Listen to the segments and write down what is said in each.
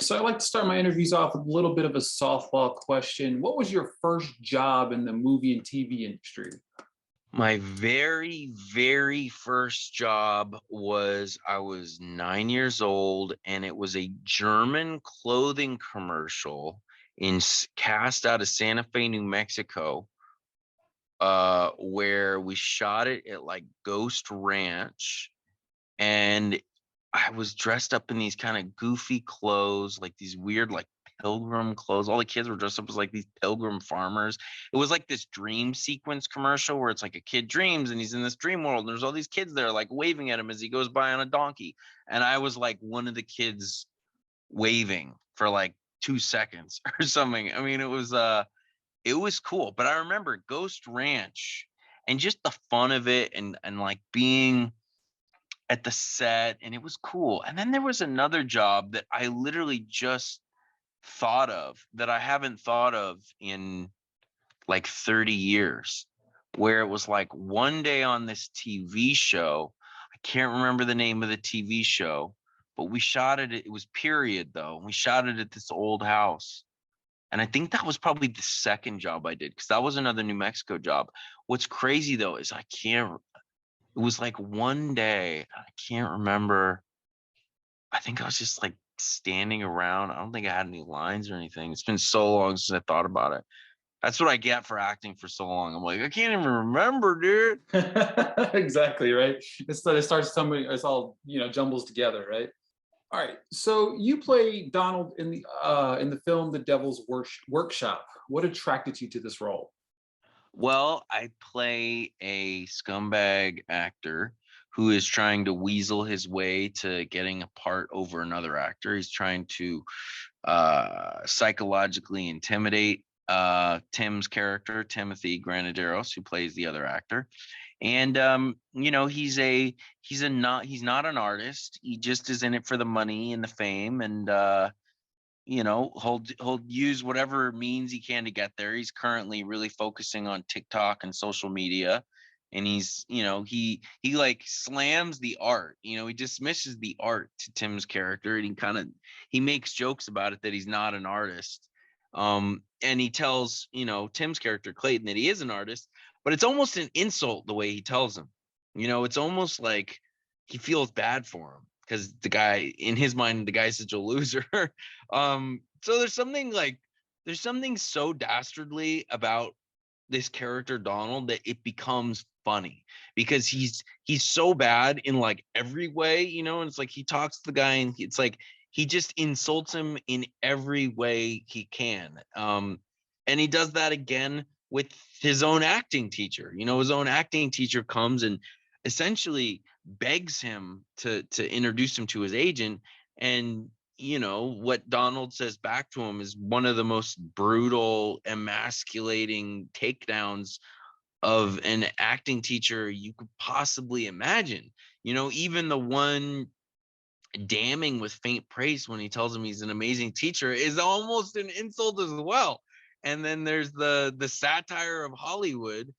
so I like to start my interviews off with a little bit of a softball question. What was your first job in the movie and TV industry? My very, very first job was I was 9 years old, and it was a German clothing commercial cast out of Santa Fe, New Mexico, where we shot it at like Ghost Ranch, and I was dressed up in these kind of goofy clothes, like these weird, like pilgrim clothes. All the kids were dressed up as like these pilgrim farmers. It was like this dream sequence commercial where it's like a kid dreams and he's in this dream world. And there's all these kids there like waving at him as he goes by on a donkey. And I was like one of the kids waving for like 2 seconds or something. I mean, it was cool. But I remember Ghost Ranch and just the fun of it and like being at the set, and it was cool. And then there was another job that I literally just thought of that I haven't thought of in like 30 years, where it was like one day on this TV show. I can't remember the name of the TV show, but we shot it. It was period though. And we shot it at this old house. And I think that was probably the second job I did because that was another New Mexico job. What's crazy though is it was like one day, I can't remember. I think I was just like standing around. I don't think I had any lines or anything. It's been so long since I thought about it. That's what I get for acting for so long. I'm like, I can't even remember, dude. Exactly, right? It starts somebody, it's all, jumbles together, right? All right. So you play Donald in the film The Devil's Workshop. What attracted you to this role? Well, I play a scumbag actor who is trying to weasel his way to getting a part over another actor. He's trying to psychologically intimidate Tim's character, Timothy Granaderos, who plays the other actor. And he's not an artist. He just is in it for the money and the fame, and he'll use whatever means he can to get there. He's currently really focusing on TikTok and social media, and he like slams the art. He dismisses the art to Tim's character, and he makes jokes about it that he's not an artist. And he tells Tim's character Clayton that he is an artist, but it's almost an insult the way he tells him. It's almost like he feels bad for him because the guy, in his mind, the guy's such a loser. So there's something so dastardly about this character Donald that it becomes funny because he's so bad in like every way, and it's like he talks to the guy and it's like he just insults him in every way he can. And he does that again with his own acting teacher. His own acting teacher comes and essentially begs him to introduce him to his agent. And what Donald says back to him is one of the most brutal, emasculating takedowns of an acting teacher you could possibly imagine. Even the one damning with faint praise when he tells him he's an amazing teacher is almost an insult as well. And then there's the satire of Hollywood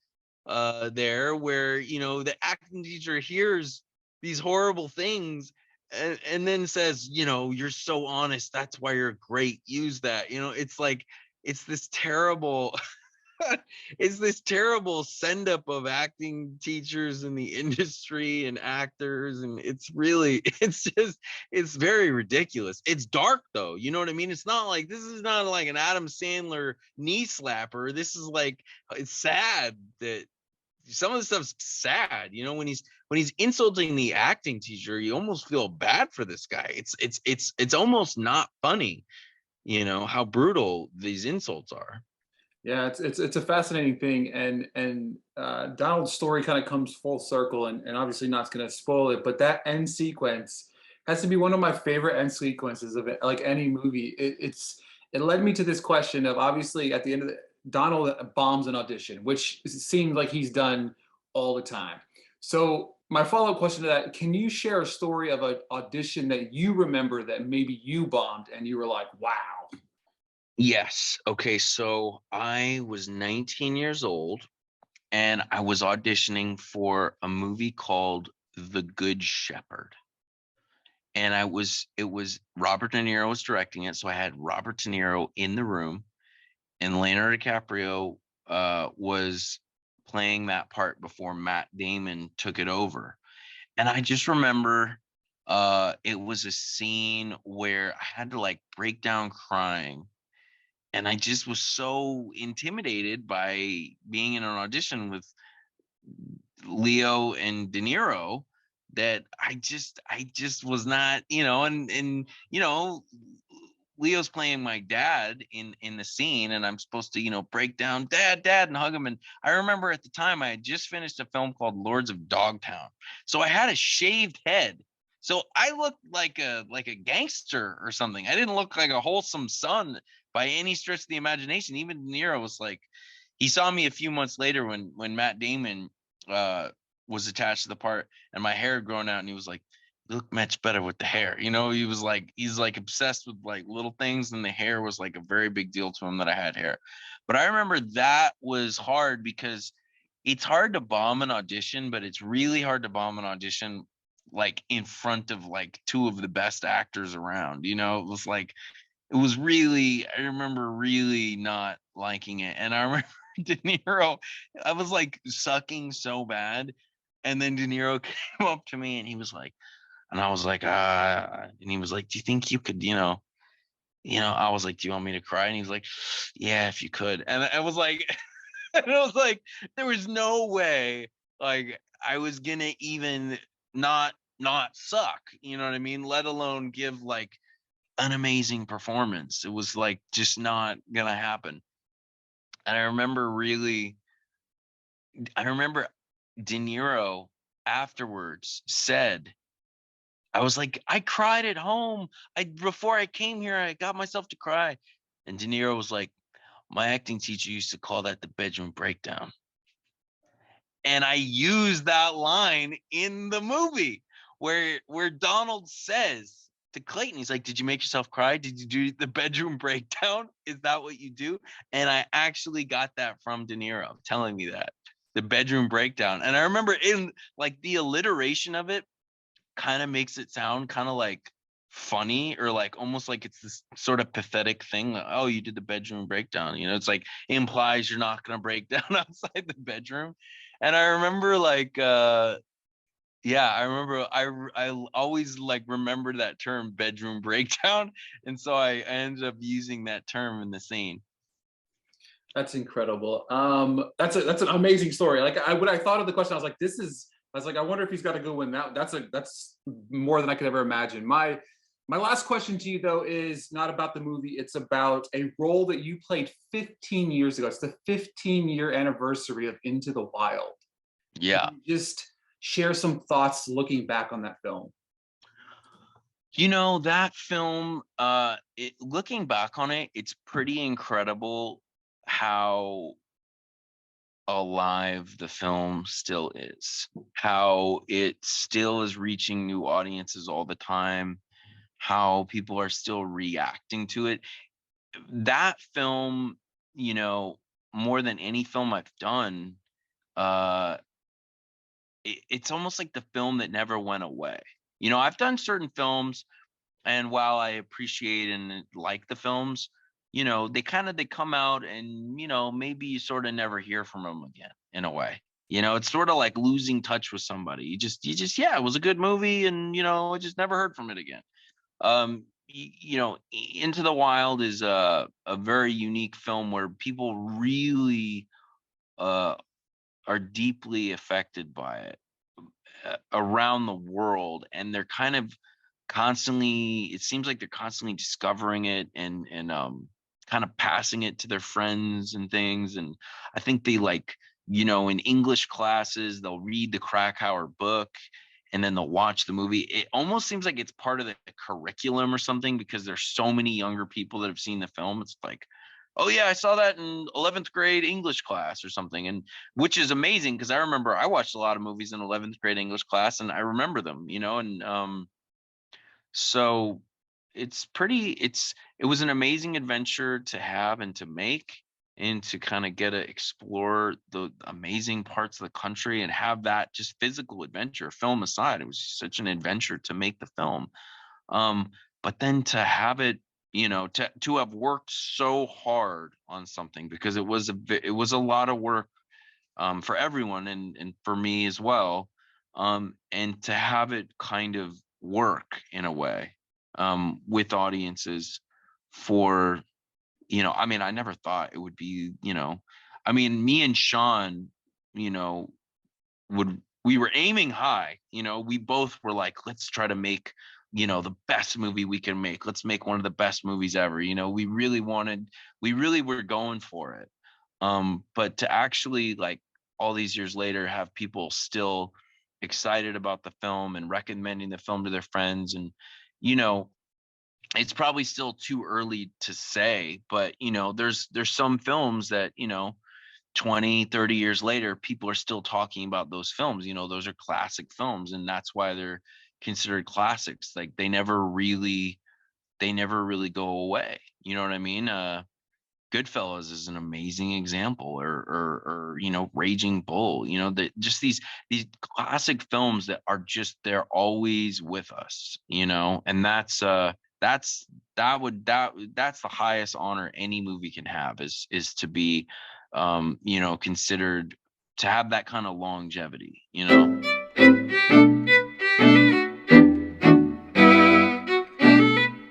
there, where the acting teacher hears these horrible things and then says, you're so honest, that's why you're great, use that. It's like it's this terrible it's this terrible send up of acting teachers in the industry and actors, and it's very ridiculous. It's dark though, you know what I mean? This is not like an Adam Sandler knee slapper. This is like, it's sad that some of the stuff's sad. When he's insulting the acting teacher, you almost feel bad for this guy. It's almost not funny, how brutal these insults are. Yeah, it's a fascinating thing, and Donald's story kind of comes full circle, and obviously not going to spoil it, but that end sequence has to be one of my favorite end sequences of it, like any movie. It led me to this question of, obviously at the end of Donald bombs an audition, which seems like he's done all the time. So my follow-up question to that: can you share a story of an audition that you remember that maybe you bombed and you were like, wow? Yes. Okay. So I was 19 years old and I was auditioning for a movie called The Good Shepherd. and it was Robert De Niro was directing it, so I had Robert De Niro in the room, and Leonardo DiCaprio was playing that part before Matt Damon took it over. And I just remember it was a scene where I had to like break down crying. And I just was so intimidated by being in an audition with Leo and De Niro that I just was not, and Leo's playing my dad in the scene, and I'm supposed to, break down dad and hug him. And I remember at the time I had just finished a film called Lords of Dogtown. So I had a shaved head. So I looked like a gangster or something. I didn't look like a wholesome son by any stretch of the imagination. Even De Niro was like, he saw me a few months later when Matt Damon uh was attached to the part and my hair had grown out, and he was like, "You look much better with the hair." He's like obsessed with like little things, and the hair was like a very big deal to him that I had hair. But I remember that was hard because it's hard to bomb an audition, but it's really hard to bomb an audition like in front of like two of the best actors around. It was really, I remember really not liking it. And I remember De Niro, I was like sucking so bad. And then De Niro came up to me and he was like, and I was like, and he was like, "Do you think you could, I was like, "Do you want me to cry?" And he was like, "Yeah, if you could." And I was like, and I was like, there was no way like I was gonna even not suck, you know what I mean? Let alone give like an amazing performance. It was like just not gonna happen. And I remember De Niro afterwards said, I was like, I cried at home. Before I came here, I got myself to cry. And De Niro was like, my acting teacher used to call that the bedroom breakdown. And I used that line in the movie where Donald says to Clayton, he's like, "Did you make yourself cry? Did you do the bedroom breakdown? Is that what you do?" And I actually got that from De Niro telling me that, the bedroom breakdown. And I remember in like the alliteration of it kind of makes it sound kind of like funny, or like almost like it's this sort of pathetic thing, like, "Oh, you did the bedroom breakdown." It's like it implies you're not going to break down outside the bedroom. And I remember like yeah, I remember I always like remember that term bedroom breakdown, and so I ended up using that term in the scene. That's incredible. That's an amazing story. Like when I thought of the question, I was like, I was like, I wonder if he's got a good one. That's more than I could ever imagine. My last question to you though is not about the movie. It's about a role that you played 15 years ago. It's the 15-year anniversary of Into the Wild. Can Yeah. you just share some thoughts looking back on that film? That film, looking back on it, it's pretty incredible how alive the film still is, how it still is reaching new audiences all the time, how people are still reacting to it. That film, you know, more than any film I've done, uh, it's almost like the film that never went away. I've done certain films, and while I appreciate and like the films, they come out and maybe you sort of never hear from them again in a way. It's sort of like losing touch with somebody. You just yeah, it was a good movie, and I just never heard from it again. Into the Wild is a very unique film where people really uh are deeply affected by it around the world, and they're kind of constantly, it seems like they're constantly discovering it, and kind of passing it to their friends and things. And I think they like, in English classes they'll read the Krakauer book and then they'll watch the movie. It almost seems like it's part of the curriculum or something, because there's so many younger people that have seen the film. It's like, oh yeah, I saw that in 11th grade English class or something. And which is amazing, because I remember I watched a lot of movies in 11th grade English class and I remember them, and so it was an amazing adventure to have and to make, and to kind of get to explore the amazing parts of the country and have that just physical adventure, film aside. It was such an adventure to make the film. But then to have it, to have worked so hard on something, because it was a lot of work, for everyone, and for me as well, and to have it kind of work in a way, with audiences for, I mean, I never thought it would be, I mean, me and Sean, you know, we were aiming high, we both were like, let's try to make, the best movie we can make. Let's make one of the best movies ever. We really were going for it. But to actually, like, all these years later, have people still excited about the film and recommending the film to their friends, and, you know, it's probably still too early to say, but, there's some films that, 20, 30 years later, people are still talking about those films. Those are classic films, and that's why they're considered classics. Like, they never really go away. You know what I mean? Goodfellas is an amazing example, or Raging Bull. Just these classic films that are just, they're always with us. And that's that's the highest honor any movie can have, is to be, considered, to have that kind of longevity.